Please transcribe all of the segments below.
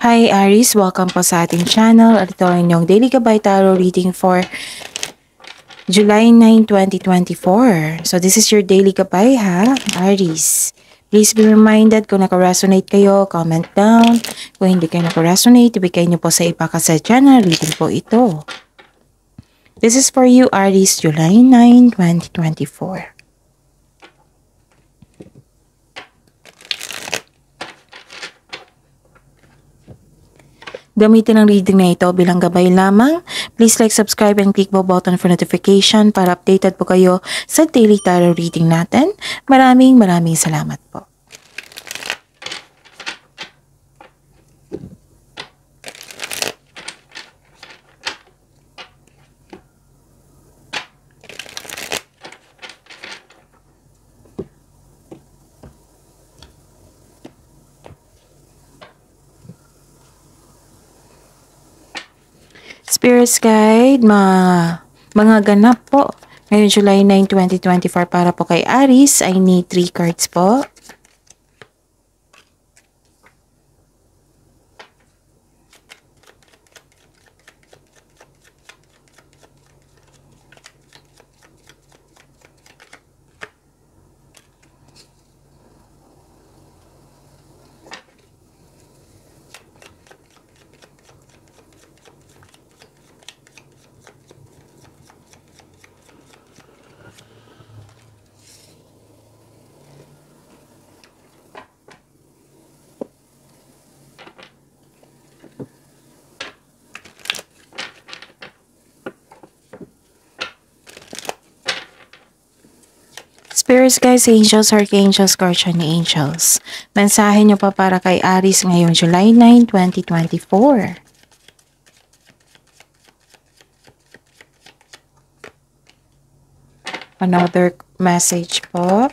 Hi Aries, welcome po sa ating channel at ito ang inyong Daily Gabay Tarot reading for July 9, 2024. So this is your Daily Gabay ha, Aries. Please be reminded kung naka-resonate kayo, comment down. Kung hindi kayo naka-resonate, ibigay niyo po sa iba kasi channel reading po ito. This is for you Aries, July 9, 2024. Gamitin ang reading na ito bilang gabay lamang. Please like, subscribe, and click the button for notification para updated po kayo sa daily tarot reading natin. Maraming salamat po. Spirits Guide, mga ganap po. Ngayon July 9, 2024 para po kay Aries, I need 3 cards po. Spirits guys, angels, archangels, guardian angels. Mensahe nyo pa para kay Aries ngayong July 9, 2024. Another message po.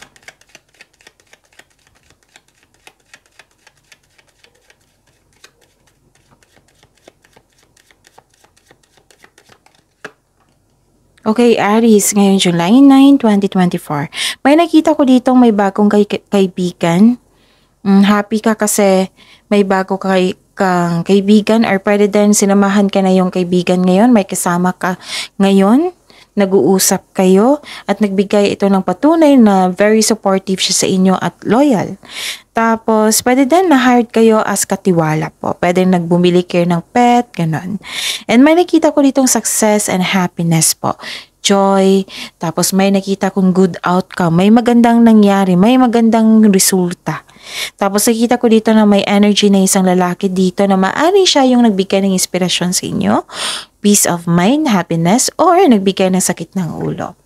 Okay, Aries, ngayon July 9, 2024. May nakita ko ditong may bagong kaibigan. Happy ka kasi may bago kang kaibigan or pwede din sinamahan ka na yung kaibigan ngayon. May kasama ka ngayon. Nag-uusap kayo at nagbigay ito ng patunay na very supportive siya sa inyo at loyal. Tapos, pwede din na-hired kayo as katiwala po. Pwede nagbumili kayo ng pet, ganon. And may nakita ko ditong success and happiness po. Joy, tapos may nakita kong good outcome. May magandang nangyari, may magandang resulta. Tapos nakita ko dito na may energy na isang lalaki dito na maaari siya yung nagbigay ng inspirasyon sa inyo, peace of mind, happiness, or nagbigay ng sakit ng ulo.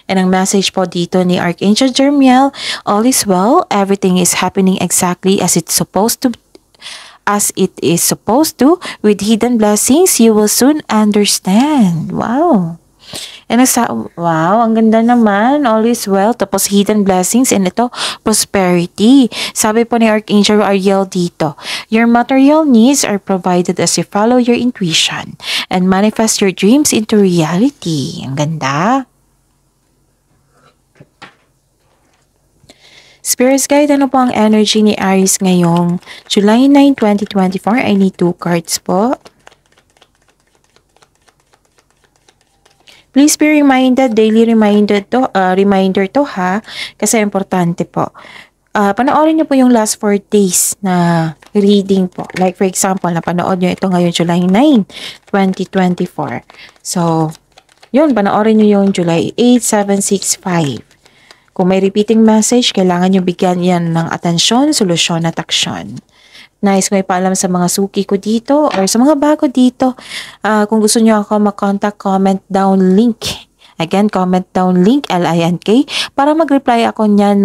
And ang message po dito ni Archangel Jeremiel, all is well, everything is happening exactly as it is supposed to, with hidden blessings, you will soon understand. Wow! And wow, ang ganda naman, all is well, tapos hidden blessings, and ito, prosperity. Sabi po ni Archangel Ariel dito, your material needs are provided as you follow your intuition and manifest your dreams into reality. Ang ganda. Spirits Guide, ano po ang energy ni Aries ngayong July 9, 2024? I need 2 cards po. Please be reminded, daily reminder to ha, kasi importante po. Panoorin niyo po yung last 4 days na reading po. Like for example, napanood niyo ito ngayon July 9, 2024. So, yun, panoorin niyo yung July 8, 7, 6, 5. Kung may repeating message, kailangan niyo bigyan yan ng atensyon, solusyon at aksyon. Nice ko ipaalam sa mga suki ko dito or sa mga bago dito. Kung gusto niyo ako mag-contact, comment down link. Again, comment down link, LINK, para mag-reply ako niyan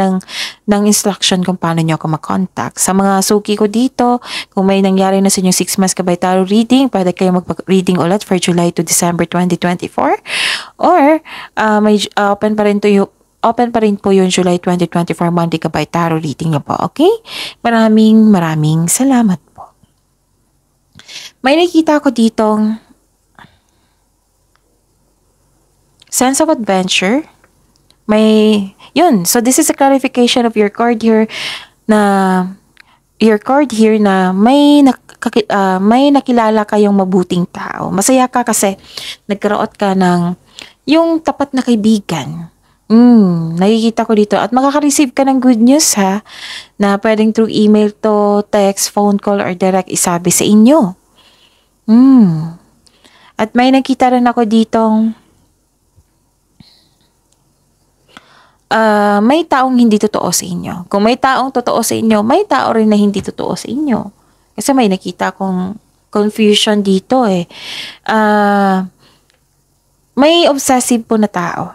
ng instruction kung paano niyo ako mag-contact. Sa mga suki ko dito, kung may nangyari na sa inyong 6 months Gabay Tarot reading, pwede kayo mag-reading ulit for July to December 2024. Or, may open pa rin po yung July 2024 Monday Gabay Tarot reading niyo po, okay? Maraming salamat po. May nakita ko ditong sense of adventure. Yun. So, this is a clarification of your card here na may may nakilala kayong mabuting tao. Masaya ka kasi nagkaroon ka ng yung tapat na kaibigan. Nakikita ko dito. At makaka-receive ka ng good news ha, na pwedeng through email to, text, phone call, or direct isabi sa inyo. At may nakita rin ako ditong may taong hindi totoo sa inyo. Kung may taong totoo sa inyo, may tao rin na hindi totoo sa inyo. Kasi may nakita akong confusion dito eh. May obsessive po na tao.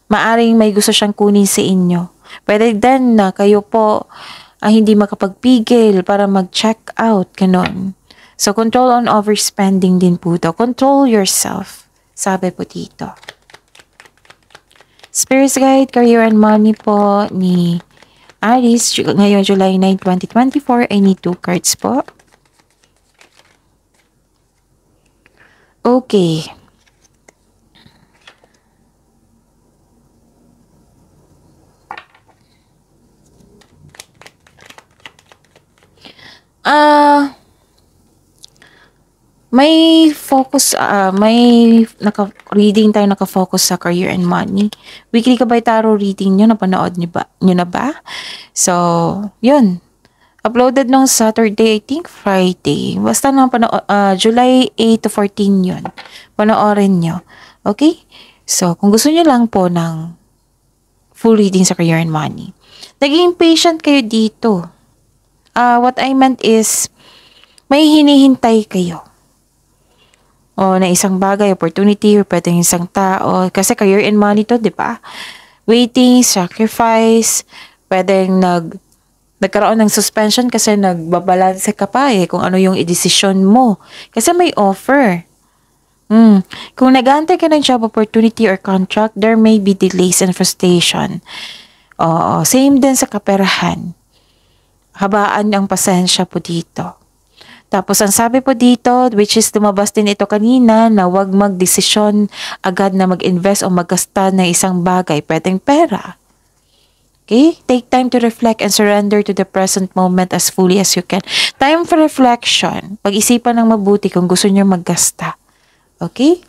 Maaring may gusto siyang kunin sa inyo. Pwede din na kayo po hindi makapagpigil para mag-check out, ganon. So, control on overspending din po to. Control yourself. Sabi po dito. Spirit Guide, Career and Money po ni Aries. Ngayon, July 9, 2024. I need 2 cards po. Okay. May focus, may reading tayo naka-focus sa career and money. Weekly Gabay Tarot reading nyo, napanood nyo na ba? So, yun. Uploaded nung Saturday, I think Friday. Basta na July 8 to 14 yun. Panoorin nyo. Okay? So, kung gusto nyo lang po ng full reading sa career and money, naging patient kayo dito. What I meant is, may hinihintay kayo. Na isang bagay, opportunity, or pwedeng isang tao. Kasi career and money to, di ba? Waiting, sacrifice, pwedeng nagkaroon ng suspension kasi nagbabalanse ka pa kung ano yung i-decision mo. Kasi may offer. Kung nag-aantay ka ng job opportunity or contract, there may be delays and frustration. Same din sa kaperahan. Habaan ang pasensya po dito. Tapos, ang sabi po dito, which is lumabas din ito kanina, na huwag mag-desisyon agad na mag-invest o maggasta ng isang bagay, pwedeng pera. Okay? Take time to reflect and surrender to the present moment as fully as you can. Time for reflection. Pag-isipan ng mabuti kung gusto niyo maggasta. Okay?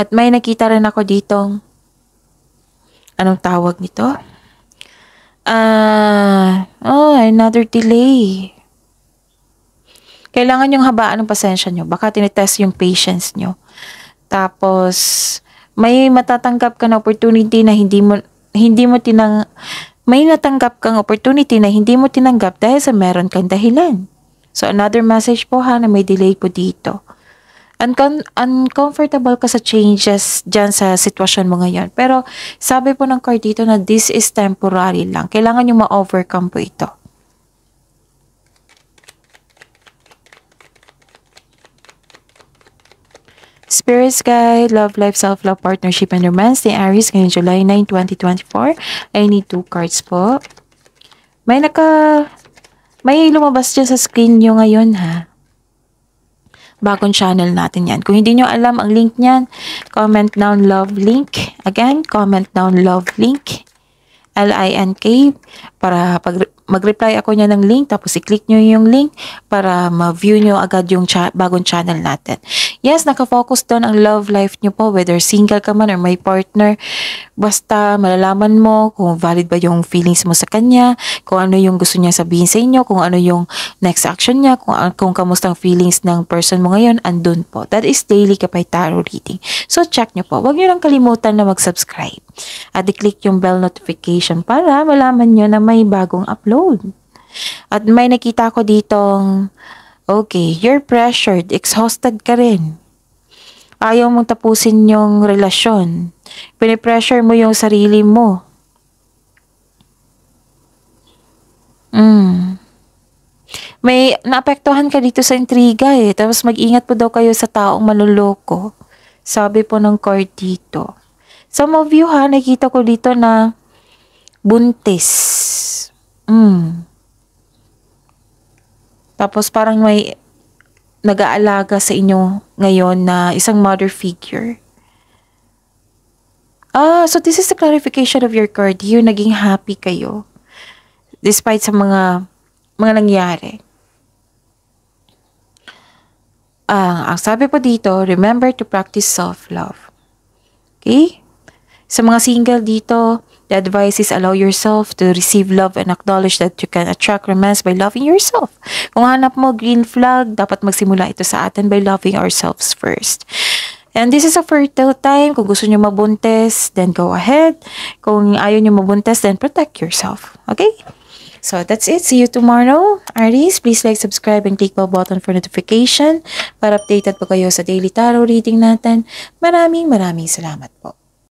At may nakita rin ako ditong, anong tawag nito? Another delay. Kailangan yung habaan ng pasensya nyo. Baka tinitest yung patience nyo. Tapos, may matatanggap ka na opportunity na may natanggap kang opportunity na hindi mo tinanggap dahil sa meron kang dahilan. So, another message po na may delay po dito. Uncomfortable ka sa changes dyan sa sitwasyon mo ngayon. Pero, sabi po ng card dito na this is temporary lang. Kailangan yung ma-overcome po ito. Spirits Guide, Love Life, Self-Love, Partnership, and Romance ni Aries ngayong July 9, 2024. I need 2 cards po. May lumabas dyan sa screen nyo ngayon ha. Bagong channel natin yan. Kung hindi nyo alam ang link nyan, comment down love link. Again, comment down love link. LINK para pag mag-reply ako niya ng link, tapos i-click nyo yung link para ma-view nyo agad yung bagong channel natin. Yes, nakafocus doon ang love life nyo po, whether single ka man or may partner. Basta malalaman mo kung valid ba yung feelings mo sa kanya, kung ano yung gusto niya sabihin sa inyo, kung ano yung next action niya, kung kamusta ang feelings ng person mo ngayon, andun po. That is Daily Gabay Tarot Reading. So, check nyo po. Huwag nyo lang kalimutan na mag-subscribe. At i-click yung bell notification para malaman nyo na may bagong upload. At may nakita ko ditong, okay, you're pressured, exhausted ka rin. Ayaw mong tapusin yung relasyon. Pinipressure mo yung sarili mo. May naapektuhan ka dito sa intriga Tapos mag-ingat po daw kayo sa taong manloloko. Sabi po ng card dito. Some of you nakita ko dito na buntis. Tapos parang may nag-aalaga sa inyo ngayon na isang mother figure. So this is the clarification of your card. Naging happy kayo. Despite sa mga mga nangyari. Ang sabi po dito, remember to practice self-love. Okay? Sa mga single dito, the advice is allow yourself to receive love and acknowledge that you can attract romance by loving yourself. Kung hanap mo green flag, dapat magsimula ito sa atin by loving ourselves first. And this is a fertile time. Kung gusto nyo mabuntis, then go ahead. Kung ayaw nyo mabuntis, then protect yourself. Okay? So, that's it. See you tomorrow. Aries, please like, subscribe, and click bell button for notification para updated po kayo sa daily tarot reading natin. Maraming salamat po.